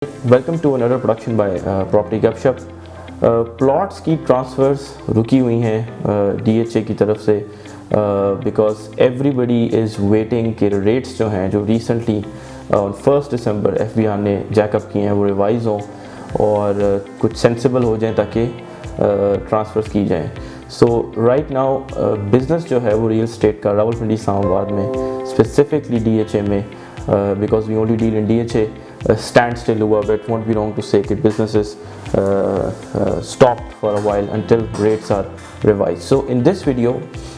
Welcome to another production by property Gupshup. Plots की transfers रुकी हुई हैं डीएचए की तरफ से बिकॉज एवरीबडी इज़ वेटिंग कि रेट्स जो हैं जो रिसेंटली ऑन 1 दिसंबर एफबीआर ने जैकअप किए हैं वो रिवाइज़ हों और कुछ सेंसिबल हो जाएं ताकि ट्रांसफ़र्स की जाएं। सो राइट नाउ बिज़नेस जो है वो रियल स्टेट का रावलपिंडी इस्लामाबाद में स्पेसिफिकली डीएचए में because we only deal in DHA stand still हुआ, but it won't be wrong to say that businesses stopped for a while until rates are revised. So in this video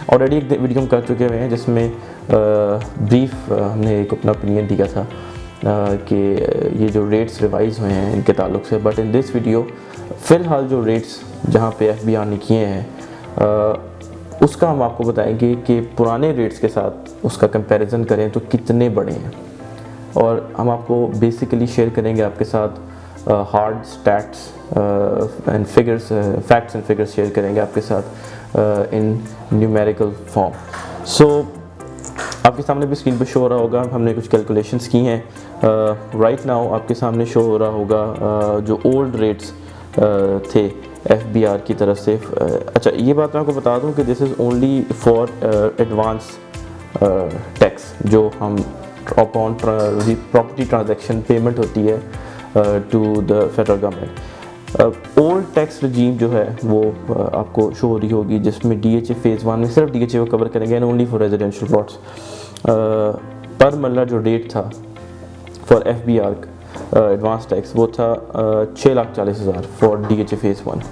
already एक video हम कर चुके हुए हैं जिसमें brief हमने एक अपना ओपिनियन दिया था कि ये जो रेट्स रिवाइज हुए हैं इनके ताल्लुक से, बट इन दिस वीडियो फ़िलहाल जो रेट्स जहाँ पे एफबीआर ने किए हैं उसका हम आपको बताएंगे कि पुराने रेट्स के साथ उसका कंपैरिजन करें तो कितने बड़े हैं, और हम आपको बेसिकली शेयर करेंगे आपके साथ hard stats and figures, facts and figures share करेंगे आपके साथ इन न्यूमेरिकल फॉर्म। सो आपके सामने भी स्क्रीन पे शो हो रहा होगा, हमने कुछ कैलकुलेशंस की हैं। राइट नाउ आपके सामने शो हो रहा होगा जो ओल्ड रेट्स थे एफबीआर की तरफ से। अच्छा, ये बात मैं आपको बता दूं कि this is only for advance tax जो हम अपॉन प्रॉपर्टी ट्रांजैक्शन पेमेंट होती है to the federal government. Old tax regime जो है वो आपको शो हो रही होगी, जिसमें डीएचए फेज़ 1 में सिर्फ डीएचए को कवर करेंगे and only for residential plots. पर मल्ला जो रेट था फॉर एफबीआर एडवांस टैक्स वो था 6,40,000 फॉर डीएचए फेज़ 1।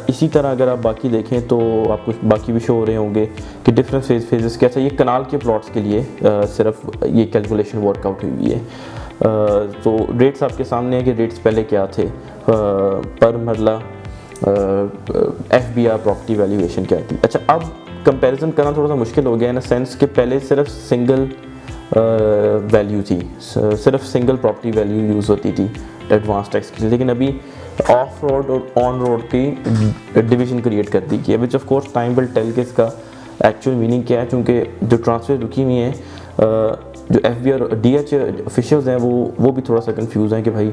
इसी तरह अगर आप बाकी देखें तो आपको बाकी भी शो हो रहे होंगे कि डिफरेंट फेजेस क्या। अच्छा, ये कनाल के प्लॉट्स के लिए सिर्फ ये कैलकुलेशन वर्कआउट हुई है। तो रेट्स आपके सामने है कि रेट्स पहले क्या थे, पर मरला एफबीआर प्रॉपर्टी वैल्यूएशन क्या थी। अच्छा, अब कंपैरिजन करना थोड़ा सा मुश्किल हो गया इन अ सेंस कि पहले सिर्फ सिंगल वैल्यू थी, सिर्फ सिंगल प्रॉपर्टी वैल्यू यूज़ होती थी एडवांस टैक्स के लिए, लेकिन अभी ऑफ रोड और ऑन रोड की डिवीज़न क्रिएट कर दी गई है, which of course time will tell कि इसका एक्चुअल मीनिंग क्या है। क्योंकि जो ट्रांसफर रुकी हुई हैं जो एफबीआर डीएचए ऑफिशियल्स हैं वो भी थोड़ा सा कंफ्यूज हैं कि भाई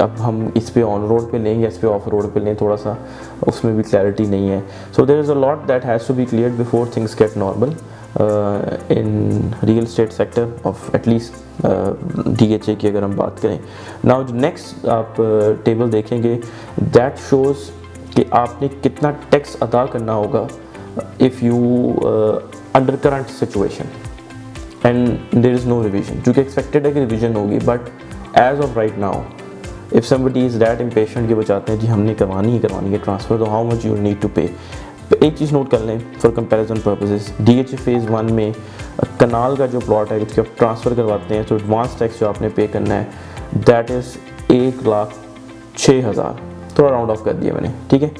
अब हम इस पे ऑन रोड पे लें या इस पे ऑफ रोड पे लें, थोड़ा सा उसमें भी क्लैरिटी नहीं है। So there is a lot that has to be clear before things get normal in real estate sector of at least DHA की अगर हम बात करें। नाउ जो नेक्स्ट आप टेबल देखेंगे दैट शोज़ कि आपने कितना टैक्स अदा करना होगा if you under current situation and there is no revision. चूँकि एक्सपेक्टेड है कि रिविजन होगी, but as of right now if somebody is that impatient कि वो चाहते हैं जी हमने करवानी है ट्रांसफ़र, तो how much you need to pay. एक चीज़ नोट कर लें for comparison purposes, DHA phase 1 में कनाल का जो प्लॉट है उसके आप ट्रांसफ़र करवाते हैं तो एडवांस टैक्स जो आपने पे करना है दैट इज़ 1,06,000, थोड़ा राउंड ऑफ कर दिया मैंने, ठीक है।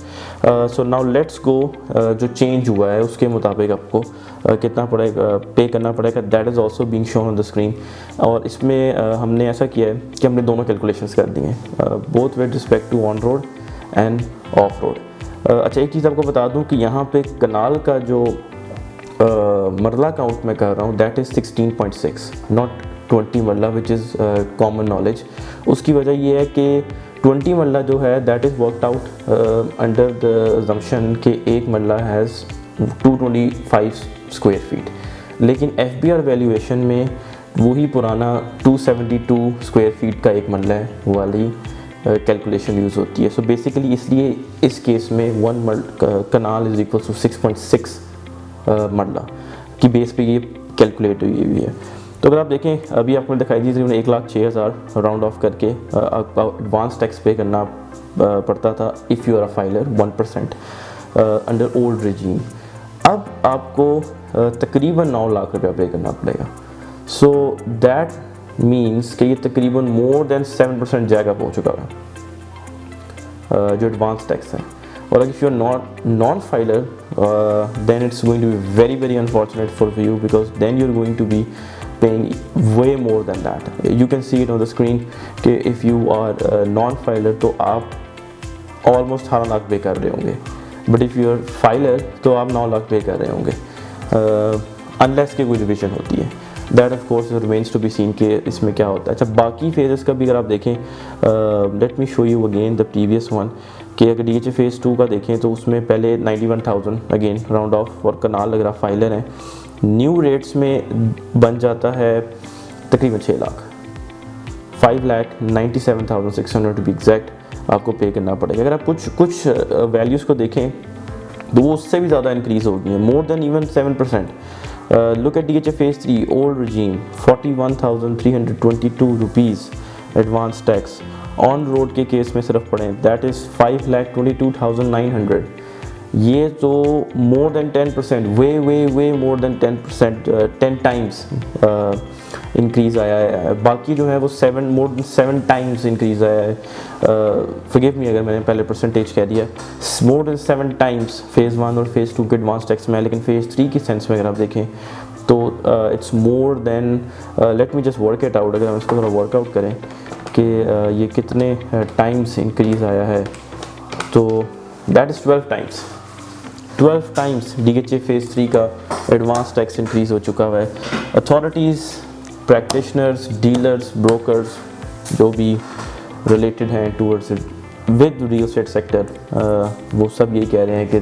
सो नाउ लेट्स गो जो चेंज हुआ है उसके मुताबिक आपको कितना पड़ेगा पे करना पड़ेगा, that is also being shown on the screen. और इसमें हमने ऐसा किया है कि हमने दोनों कैलकुलेशंस कर दी हैं both with respect to on road and off road. अच्छा, एक चीज़ आपको बता दूं कि यहाँ पे कनाल का जो मरला काउंट मैं कर रहा हूँ दैट इज़ 16.6 नॉट 20 मरला विच इज़ कॉमन नॉलेज। उसकी वजह ये है कि 20 मरला जो है that is worked out under the assumption कि एक मरला हैज़ 225 स्क्वायर फीट, लेकिन एफबीआर वैल्यूएशन में वही पुराना 272 स्क्वायर फीट का एक मरला है वाली कैलकुलेशन यूज़ होती है। सो बेसिकली इसलिए इस केस में 1 कनाल इज़ इक्वल टू 6.6 मरला की बेस पे ये कैलकुलेट हुई है। तो अगर आप देखें अभी आपको दिखाई दी तकरीबन 1,06,000 राउंड ऑफ करके एडवांस टैक्स पे करना पड़ता था if you are a filer 1% अंडर ओल्ड रिजीम। अब आपको तकरीबन 9 लाख रुपया पे करना पड़ेगा। सो दैट मीन्स कि ये तकरीबन मोर देन 7% जैकअप हो चुका है जो एडवांस टैक्स है। और अगर you are non filer then it's going to be very very unfortunate for you because then you are going to be paying way more than that. You can see it on the screen कि if you are non filer तो आप almost 18 lakh pay कर रहे होंगे, but if you are filer तो आप 9 lakh pay कर रहे होंगे अनलेस के कोई रिविजन होती है। That of course remains to be seen कि इसमें क्या होता है। अच्छा, बाकी फेजेस का भी अगर आप देखें, let me show you again the previous one, कि अगर DHA फेज़ 2 का देखें तो उसमें पहले 91,000 अगेन राउंड ऑफ और कनाल अगर आप फाइलर हैं, न्यू रेट्स में बन जाता है तकरीबन 6 लाख, 5,97,600 टू बी एग्जैक्ट आपको पे करना पड़ेगा। अगर आप कुछ वैल्यूज़ को देखें तो वो उससे भी ज़्यादा इंक्रीज़ हो गई है, more than even 7%। Look at DHA phase 3 old regime, 41,322 rupees advance tax. On road के केस में सिर्फ पढ़ें, दैट इज़ 5,22,900। ये तो more than 10%, way more than 10%, 10 times increase आया है। बाकी जो है वो मोर देन 7 टाइम्स इंक्रीज़ आया है। फॉरगिव मी अगर मैंने पहले परसेंटेज कह दिया, मोर देन 7 टाइम्स फेज़ 1 और फेज़ 2 के एडवांस टैक्स में है। लेकिन फेज़ 3 की सेंस में अगर आप देखें तो it's more than, let me just work it out, अगर हम इसको थोड़ा वर्कआउट करें कि ये कितने टाइम्स इंक्रीज़ आया है, तो that is 12 times DHA phase 3 का एडवांस टैक्स इंक्रीज़ हो चुका हुआ है। अथॉरिटीज़, प्रैक्टिशनर्स, डीलर्स, ब्रोकर्स जो भी रिलेटेड हैं towards with real estate sector, वो सब यही कह रहे हैं कि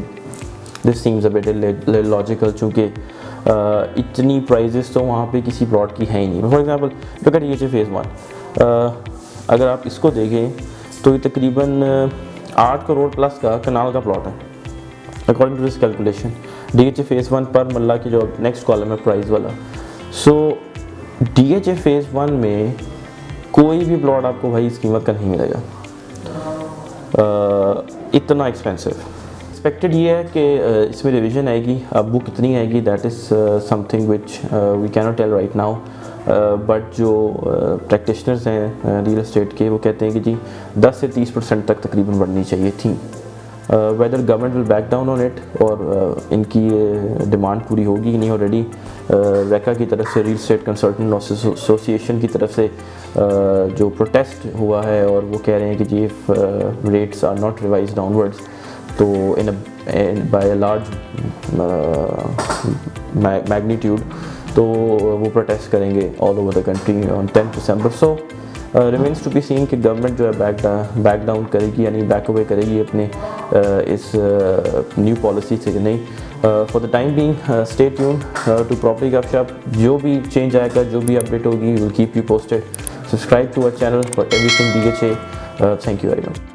this seems a bit logical, चूँकि इतनी प्राइजेस तो वहाँ पे किसी प्लॉट की है ही नहीं। For example look at DHA phase 1, अगर आप इसको देखें तो ये तकरीबन 8 करोड़ प्लस का कनाल का प्लॉट है according to this calculation. DHA phase 1 पर मल्ला की जो नेक्स्ट कॉलम है प्राइस वाला। सो DHA फेज़ 1 में कोई भी प्लॉट आपको भाई इस कीमत का नहीं मिलेगा, इतना एक्सपेंसिव। एक्सपेक्टेड ये है कि इसमें रिवीजन आएगी, अब वो कितनी आएगी that is something which we can not tell right now, but जो प्रैक्टिशनर्स हैं रियल एस्टेट के वो कहते हैं कि जी 10 से 30% तक तकरीबन बढ़नी चाहिए थी। Whether government will back down on it और इनकी डिमांड पूरी होगी कि नहीं। ऑलरेडी रेका की तरफ से, रियल एस्टेट कंसल्टेंट एसोसिएशन की तरफ से जो प्रोटेस्ट हुआ है और वो कह रहे हैं कि जी if rates are not revise downwards तो बाय अ लार्ज मैग्नीट्यूड तो वो प्रोटेस्ट करेंगे all over the country on 10 दिसंबर। So remains to be seen कि गवर्नमेंट जो है बैक डाउन करेगी यानी बैक अवे करेगी अपने इस न्यू पॉलिसी से कि नहीं। For the time being stay tuned to property Gupshup, जो भी चेंज आएगा, जो भी अपडेट होगी, will keep you posted. Subscribe to our channel for everything DHA। Thank you very much.